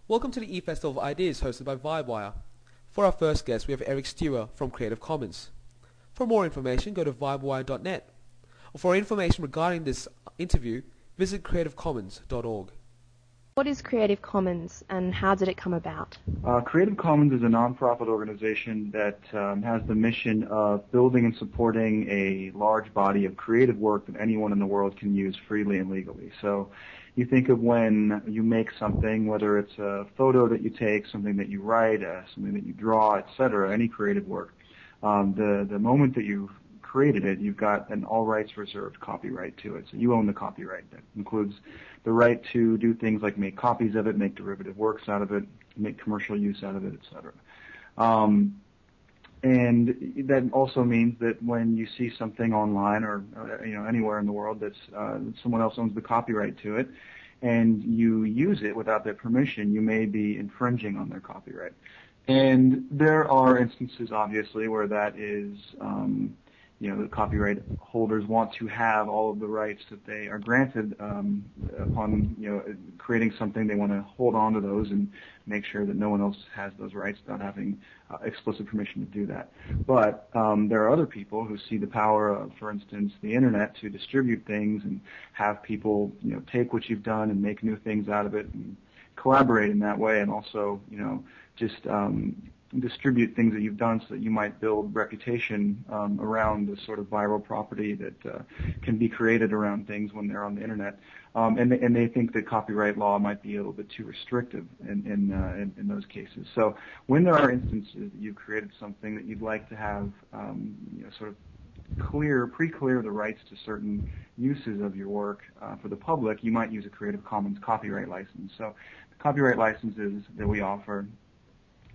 Welcome to the Efestival of Ideas hosted by Vibewire. For our first guest, we have Eric Steur from Creative Commons. For more information, go to vibewire.net. Or for information regarding this interview, visit creativecommons.org. What is Creative Commons and how did it come about? Creative Commons is a nonprofit organization that has the mission of building and supporting a large body of creative work that anyone in the world can use freely and legally. So you think of when you make something, whether it's a photo that you take, something that you write, something that you draw, etc., any creative work. The moment that you've created it, you've got an all rights reserved copyright to it. So you own the copyright. That includes the right to do things like make copies of it, make derivative works out of it, make commercial use out of it, etc. And that also means that when you see something online or anywhere in the world that's someone else owns the copyright to it, and you use it without their permission, you may be infringing on their copyright. And there are instances, obviously, where that is, the copyright holders want to have all of the rights that they are granted upon, creating something. They want to hold on to those and make sure that no one else has those rights without having explicit permission to do that. But there are other people who see the power of, for instance, the internet to distribute things and have people, take what you've done and make new things out of it and collaborate in that way, and also, just distribute things that you've done so that you might build reputation around the sort of viral property that can be created around things when they're on the internet. And they think that copyright law might be a little bit too restrictive in those cases. So when there are instances that you've created something that you'd like to have sort of pre-clear the rights to certain uses of your work for the public, you might use a Creative Commons copyright license. So the copyright licenses that we offer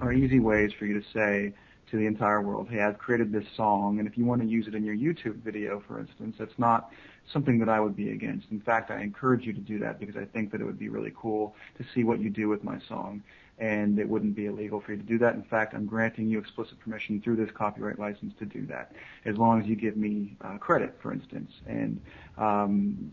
are easy ways for you to say to the entire world, hey, I've created this song, and if you want to use it in your YouTube video, for instance, that's not something that I would be against. In fact, I encourage you to do that because I think that it would be really cool to see what you do with my song, and it wouldn't be illegal for you to do that. In fact, I'm granting you explicit permission through this copyright license to do that, as long as you give me credit, for instance. And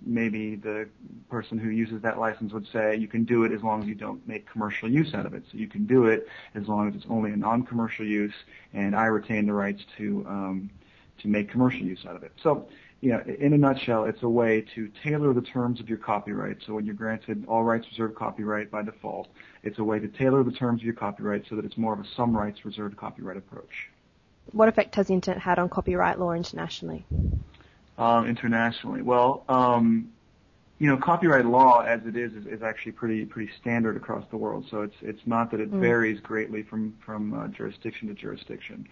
maybe the person who uses that license would say, you can do it as long as you don't make commercial use out of it. So you can do it as long as it's only a non-commercial use, and I retain the rights to make commercial use out of it. So, in a nutshell, it's a way to tailor the terms of your copyright. So when you're granted all rights reserved copyright by default, it's a way to tailor the terms of your copyright so that it's more of a some rights reserved copyright approach. What effect has the internet had on copyright law internationally? Internationally, well, copyright law as it is actually pretty standard across the world. So it's not that it varies greatly from jurisdiction to jurisdiction.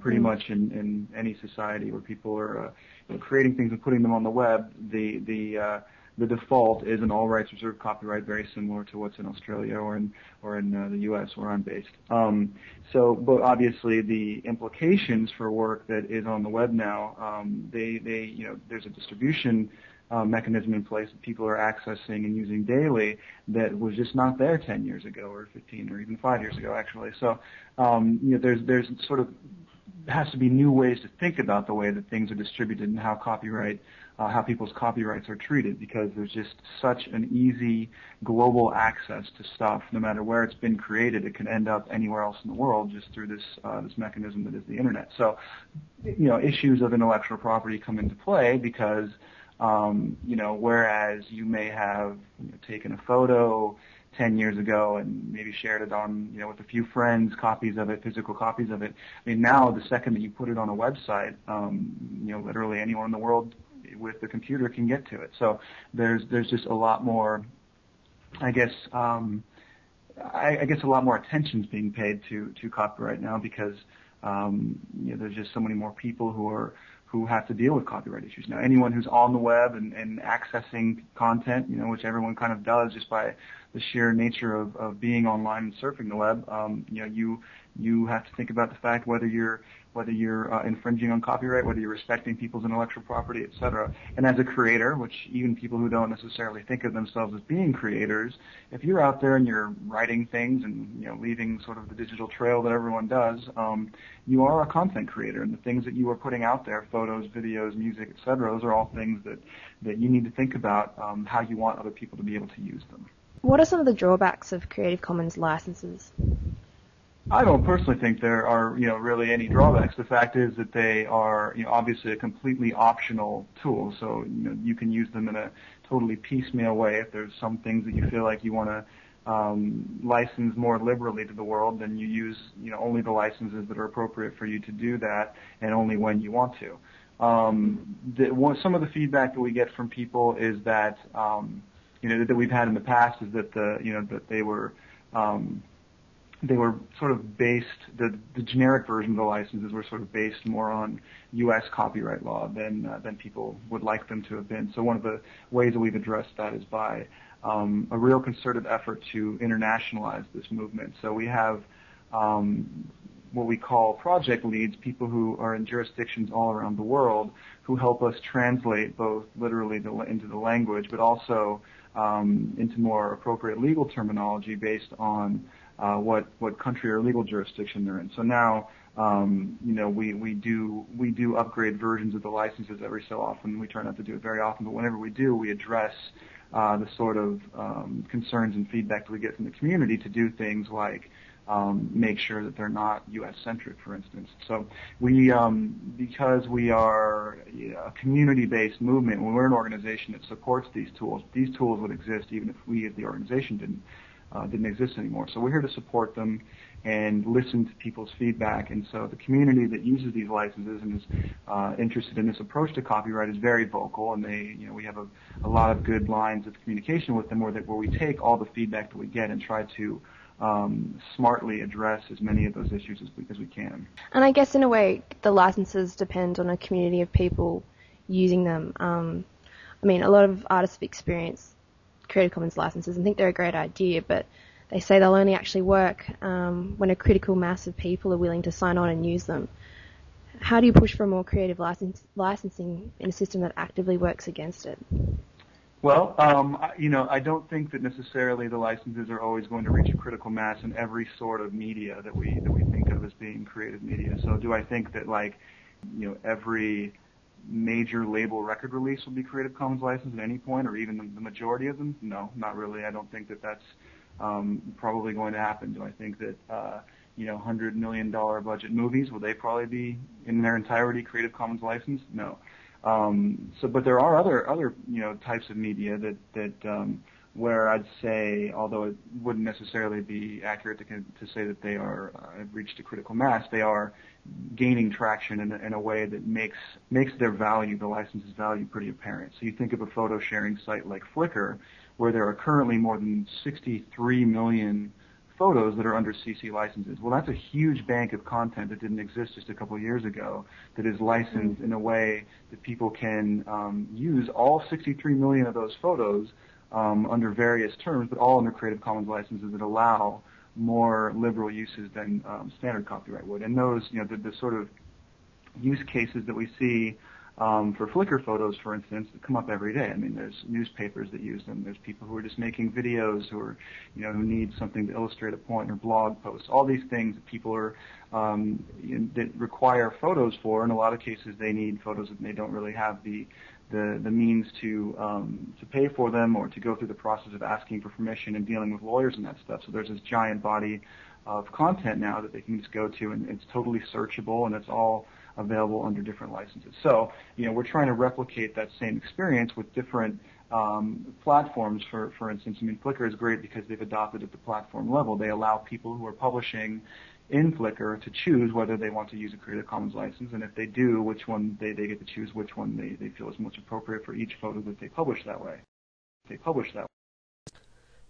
Pretty much in any society where people are creating things and putting them on the web, the default is an all rights reserved copyright, very similar to what's in Australia or in the U.S. where I'm based. But obviously the implications for work that is on the web now, there's a distribution mechanism in place that people are accessing and using daily that was just not there 10 years ago or 15 or even 5 years ago, actually. So there's sort of has to be new ways to think about the way that things are distributed and how people's copyrights are treated, because there's just such an easy global access to stuff. No matter where it's been created, it can end up anywhere else in the world just through this mechanism that is the internet. So, issues of intellectual property come into play because whereas you may have taken a photo 10 years ago and maybe shared it on, with a few friends, copies of it, physical copies of it. I mean, now the second that you put it on a website, literally anyone in the world with the computer can get to it. So there's just a lot more, I guess a lot more attention's being paid to copyright now because there's just so many more people who have to deal with copyright issues now. Anyone who's on the web and accessing content, which everyone kind of does just by the sheer nature of being online and surfing the web, you have to think about the fact whether you're infringing on copyright, whether you're respecting people's intellectual property, etc. And as a creator, which even people who don't necessarily think of themselves as being creators, if you're out there and you're writing things and leaving sort of the digital trail that everyone does, you are a content creator, and the things that you are putting out there, photos, videos, music, etc., those are all things that you need to think about how you want other people to be able to use them. What are some of the drawbacks of Creative Commons licenses? I don't personally think there are, really any drawbacks. The fact is that they are, obviously a completely optional tool. So, you can use them in a totally piecemeal way. If there's some things that you feel like you want to license more liberally to the world, then you use, only the licenses that are appropriate for you to do that, and only when you want to. Some of the feedback that we get from people is that, that we've had in the past is that that they were sort of based, the generic version of the licenses were sort of based more on U.S. copyright law than people would like them to have been. So one of the ways that we've addressed that is by a real concerted effort to internationalize this movement. So we have what we call project leads, people who are in jurisdictions all around the world who help us translate both literally into the language, but also into more appropriate legal terminology based on what country or legal jurisdiction they're in. So now, we do upgrade versions of the licenses every so often. We try not to do it very often, but whenever we do, we address the sort of concerns and feedback that we get from the community to do things like make sure that they're not U.S.-centric, for instance. So we, because we are a community-based movement, when we're an organization that supports these tools would exist even if we as the organization didn't exist anymore. So we're here to support them and listen to people's feedback. And so the community that uses these licenses and is interested in this approach to copyright is very vocal, and we have a lot of good lines of communication with them where we take all the feedback that we get and try to smartly address as many of those issues as we can. And I guess in a way, the licenses depend on a community of people using them. A lot of artists have experienced Creative Commons licenses and think they're a great idea, but they say they'll only actually work when a critical mass of people are willing to sign on and use them. How do you push for more creative licensing in a system that actively works against it? Well, I don't think that necessarily the licenses are always going to reach a critical mass in every sort of media that we think of as being creative media. So do I think that every major label record release will be Creative Commons licensed at any point, or even the majority of them? No, not really. I don't think that that's probably going to happen. Do I think that $100 million budget movies, will they probably be in their entirety Creative Commons licensed? No. But there are other types of media that where I'd say, although it wouldn't necessarily be accurate to say that they are have reached a critical mass, they are gaining traction in a way that makes their value, the license's value, pretty apparent. So you think of a photo sharing site like Flickr, where there are currently more than 63 million photos that are under CC licenses. Well, that's a huge bank of content that didn't exist just a couple of years ago that is licensed in a way that people can use all 63 million of those photos under various terms, but all under Creative Commons licenses that allow more liberal uses than standard copyright would. And those, the sort of use cases that we see for Flickr photos, for instance, that come up every day. There's newspapers that use them. There's people who are just making videos who need something to illustrate a point, or blog posts. All these things that people are that require photos for. In a lot of cases, they need photos and they don't really have the means to pay for them, or to go through the process of asking for permission and dealing with lawyers and that stuff. So there's this giant body of content now that they can just go to, and it's totally searchable, and it's all available under different licenses. So, we're trying to replicate that same experience with different platforms. For instance, Flickr is great because they've adopted at the platform level. They allow people who are publishing in Flickr to choose whether they want to use a Creative Commons license, and if they do, which one they get to choose which one they feel is most appropriate for each photo that they publish that way.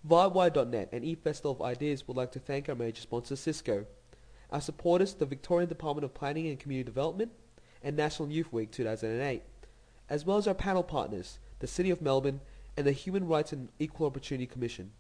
Vibewire.net and Efestival of Ideas would like to thank our major sponsor, Cisco, our supporters, the Victorian Department of Planning and Community Development and National Youth Week 2008, as well as our panel partners, the City of Melbourne and the Human Rights and Equal Opportunity Commission.